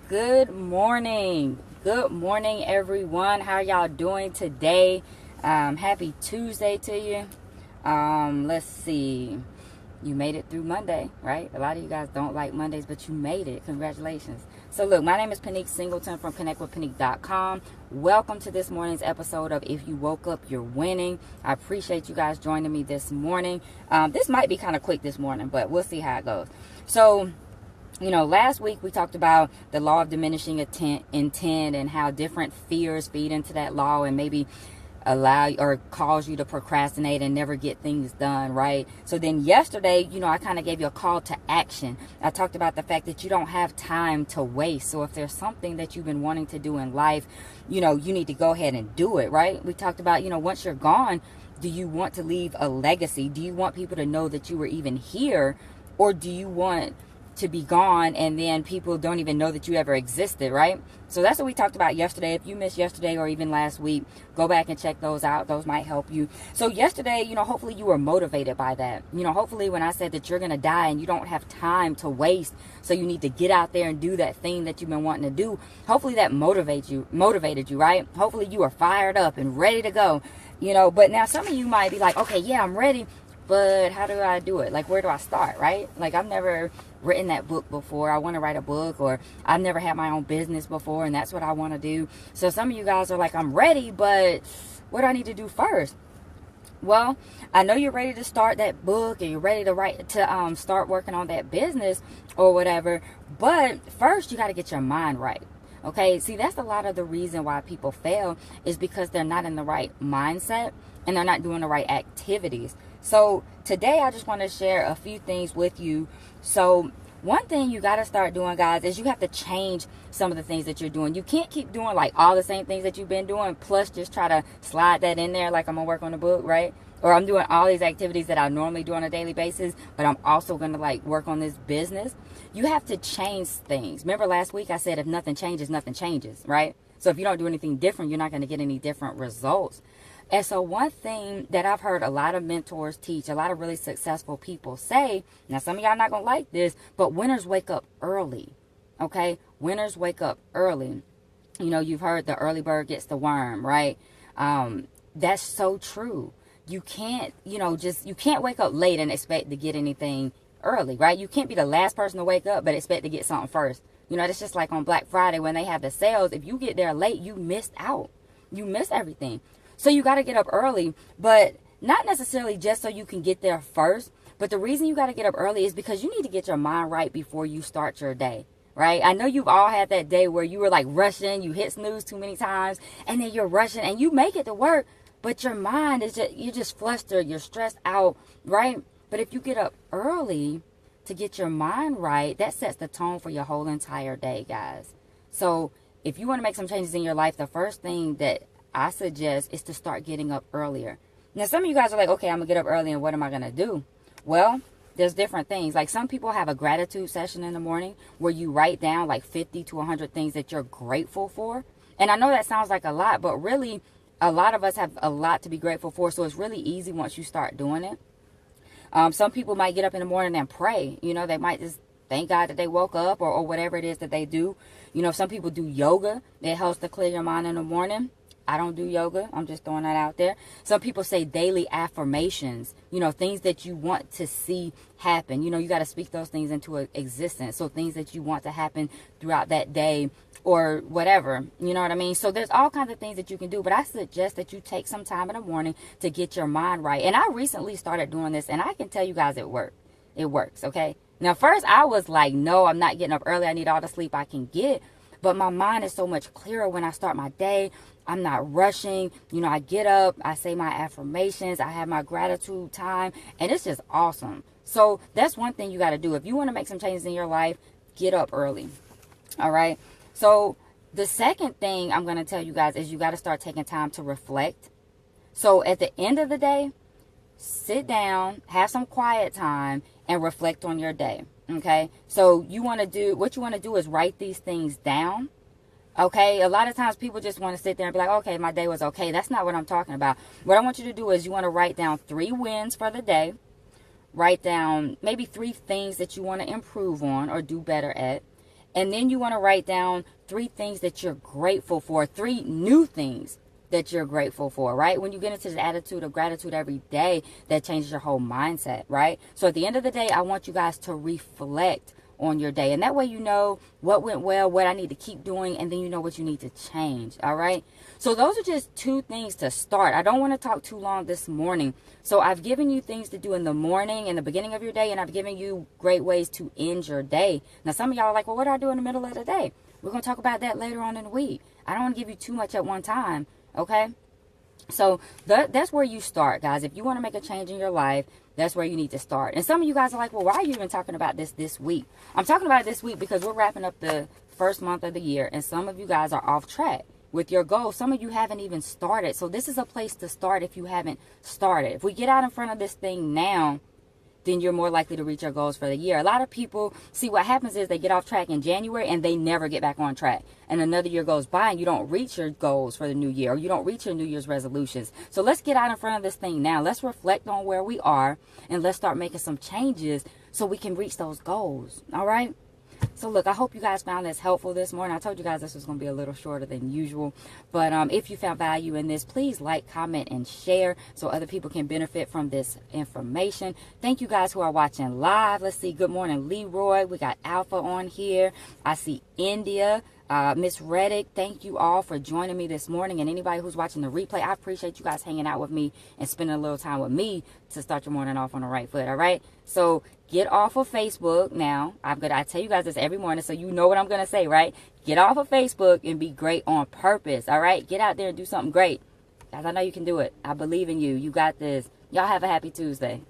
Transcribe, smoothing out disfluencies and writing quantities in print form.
Good morning. Good morning, everyone. How y'all doing today? Happy Tuesday to you. Let's see. You made it through Monday, right? A lot of you guys don't like Mondays, but you made it. Congratulations. So look, my name is Pinique Singleton from connectwithpinique.com. Welcome to this morning's episode of If You Woke Up, You're Winning. I appreciate you guys joining me this morning. This might be kind of quick this morning, but we'll see how it goes. So, last week we talked about the law of diminishing intent and how different fears feed into that law and maybe allow or cause you to procrastinate and never get things done, right? So then yesterday, I kind of gave you a call to action. I talked about the fact that you don't have time to waste. So if there's something that you've been wanting to do in life, you need to go ahead and do it, right? We talked about, once you're gone, do you want to leave a legacy? Do you want people to know that you were even here? Or do you want to be gone and then people don't even know that you ever existed, right? So that's what we talked about yesterday. If you missed yesterday or even last week, go back and check those out. Those might help you. So yesterday, hopefully you were motivated by that. Hopefully when I said that you're going to die and you don't have time to waste, so you need to get out there and do that thing that you've been wanting to do. Hopefully that motivated you, right? Hopefully you are fired up and ready to go, but now some of you might be like, okay, yeah, I'm ready, but how do I do it? Like, where do I start, right? Like, I've never written that book before. I want to write a book, or I've never had my own business before, and that's what I want to do. So some of you guys are like, I'm ready, but what do I need to do first? Well, I know you're ready to start that book and you're ready to start working on that business or whatever, but first you got to get your mind right. Okay, see, that's a lot of the reason why people fail is because they're not in the right mindset and they're not doing the right activities. So today I just want to share a few things with you. So one thing you got to start doing, guys, is you have to change some of the things that you're doing. You can't keep doing like all the same things that you've been doing, plus just try to slide that in there like I'm going to work on the book, right? Or I'm doing all these activities that I normally do on a daily basis, but I'm also going to like work on this business. You have to change things. Remember last week I said if nothing changes, right? So if you don't do anything different, you're not going to get any different results. And so one thing that I've heard a lot of mentors teach, a lot of really successful people say, now some of y'all not going to like this, but winners wake up early, okay? Winners wake up early. You've heard the early bird gets the worm, right? That's so true. You can't, you can't wake up late and expect to get anything early, right? You can't be the last person to wake up but expect to get something first. That's just like on Black Friday when they have the sales. If you get there late, you missed out. You miss everything. So you got to get up early, but not necessarily just so you can get there first. But the reason you got to get up early is because you need to get your mind right before you start your day, right? I know you've all had that day where you were like rushing, you hit snooze too many times, and then you're rushing and you make it to work, but your mind is you're just flustered, you're stressed out, right? But if you get up early to get your mind right, that sets the tone for your whole entire day, guys. So if you want to make some changes in your life, the first thing that I suggest is to start getting up earlier. Now, some of you guys are like, okay, I'm going to get up early and what am I going to do? Well, there's different things. Like some people have a gratitude session in the morning where you write down like 50 to 100 things that you're grateful for. And I know that sounds like a lot, but really a lot of us have a lot to be grateful for. So it's really easy once you start doing it. Some people might get up in the morning and pray. They might just thank God that they woke up or whatever it is that they do. Some people do yoga. It helps to clear your mind in the morning. I don't do yoga. I'm just throwing that out there. Some people say daily affirmations, things that you want to see happen. You got to speak those things into existence. So things that you want to happen throughout that day or whatever, you know what I mean? So there's all kinds of things that you can do, but I suggest that you take some time in the morning to get your mind right. And I recently started doing this and I can tell you guys it works. It works. Okay. Now, first I was like, no, I'm not getting up early. I need all the sleep I can get. But my mind is so much clearer when I start my day. I'm not rushing. I get up, I say my affirmations, I have my gratitude time, and it's just awesome. So that's one thing you got to do. If you want to make some changes in your life, get up early. All right. So the second thing I'm going to tell you guys is you got to start taking time to reflect. So at the end of the day, sit down, have some quiet time, and reflect on your day. Okay. So what you want to do is write these things down. Okay, a lot of times people just want to sit there and be like, okay, my day was okay. That's not what I'm talking about. What I want you to do is you want to write down 3 wins for the day. Write down maybe 3 things that you want to improve on or do better at. And then you want to write down 3 things that you're grateful for, 3 new things that you're grateful for, right? When you get into the attitude of gratitude every day, that changes your whole mindset, right? So at the end of the day, I want you guys to reflect on your day. And that way you know what went well, what I need to keep doing, and then you know what you need to change, all right? So those are just 2 things to start. I don't want to talk too long this morning. So I've given you things to do in the morning, in the beginning of your day, and I've given you great ways to end your day. Now, some of y'all are like, well, what do I do in the middle of the day? We're going to talk about that later on in the week. I don't want to give you too much at one time, okay? So that's where you start, guys. If you want to make a change in your life, that's where you need to start. And some of you guys are like, well, why are you even talking about this week? I'm talking about it this week because we're wrapping up the first month of the year, and some of you guys are off track with your goals. Some of you haven't even started. So this is a place to start if you haven't started. If we get out in front of this thing now, then you're more likely to reach your goals for the year. A lot of people, see, what happens is they get off track in January and they never get back on track. And another year goes by and you don't reach your goals for the new year, or you don't reach your New Year's resolutions. So let's get out in front of this thing now. Let's reflect on where we are and let's start making some changes so we can reach those goals. All right? So look, I hope you guys found this helpful this morning. I told you guys this was going to be a little shorter than usual. But if you found value in this, please like, comment, and share so other people can benefit from this information. Thank you guys who are watching live. Let's see. Good morning, Leroy. We got Alpha on here. I see India. Miss Reddick, thank you all for joining me this morning, and anybody who's watching the replay, I appreciate you guys hanging out with me and spending a little time with me to start your morning off on the right foot. All right, so get off of Facebook now. I tell you guys this every morning, so you know what I'm gonna say, right? Get off of Facebook and be great on purpose. All right, get out there and do something great, guys. I know you can do it. I believe in you. You got this. Y'all have a happy Tuesday.